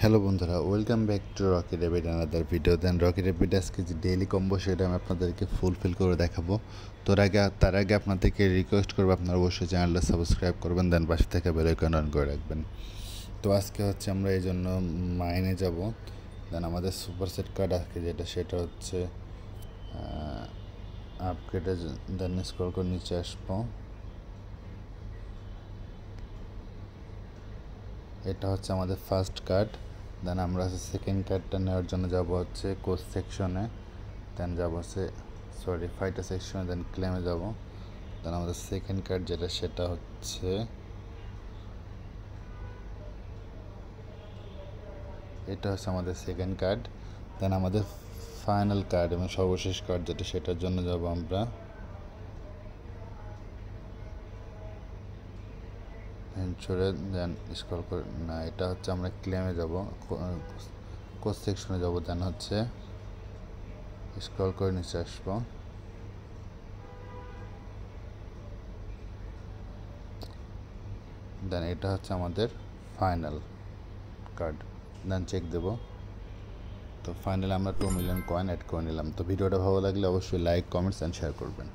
Hello বন্ধুরা, welcome back to Rocky Rabbit another video. Then Rocky Rabbit আজকে যে daily combo সেটা আমি আপনাদেরকে ফুলফিল করে দেখাবো। তার আগে আপনাদেরকে রিকোয়েস্ট করবো আপনারা অবশ্যই চ্যানেলটা সাবস্ক্রাইব করবেন, দেন পাশে থেকে বেল আইকন অন করে রাখবেন। তো আজকে হচ্ছে আমরা এই জন্য মাইনে যাব। দেন আমাদের সুপার সেট কার্ড আজকে সেটা হচ্ছে আপগ্রেডে। দেন স্ক্রল করে নিচে আসবো। এটা হচ্ছে আমাদের ফার্স্ট কার্ড। দেন আমরা সেকেন্ড কার্ডটা নেওয়ার জন্য যাব হচ্ছে কোচ সেকশনে। দেন যাব হচ্ছে ফাইটার সেকশনে, দেন ক্লেমে যাব। দেন আমাদের সেকেন্ড কার্ড সেটা হচ্ছে এটা হচ্ছে আমাদের সেকেন্ড কার্ড। দেন আমাদের ফাইনাল কার্ড এবং সর্বশেষ কার্ড সেটার জন্য যাব আমরা ছড়ে। দেন স্ক্রল করে না, এটা হচ্ছে আমরা ক্লেমে যাব, কোচ সেকশনে যাব। দেন হচ্ছে স্ক্রল করে নিচে আসবো। দেন এটা হচ্ছে আমাদের ফাইনাল কার্ড। দেন চেক দেব। তো ফাইনালি আমরা 2 মিলিয়ন কয়েন অ্যাড করে নিলাম। তো ভিডিওটা ভালো লাগলে অবশ্যই লাইক, কমেন্টস অ্যান্ড শেয়ার করবেন।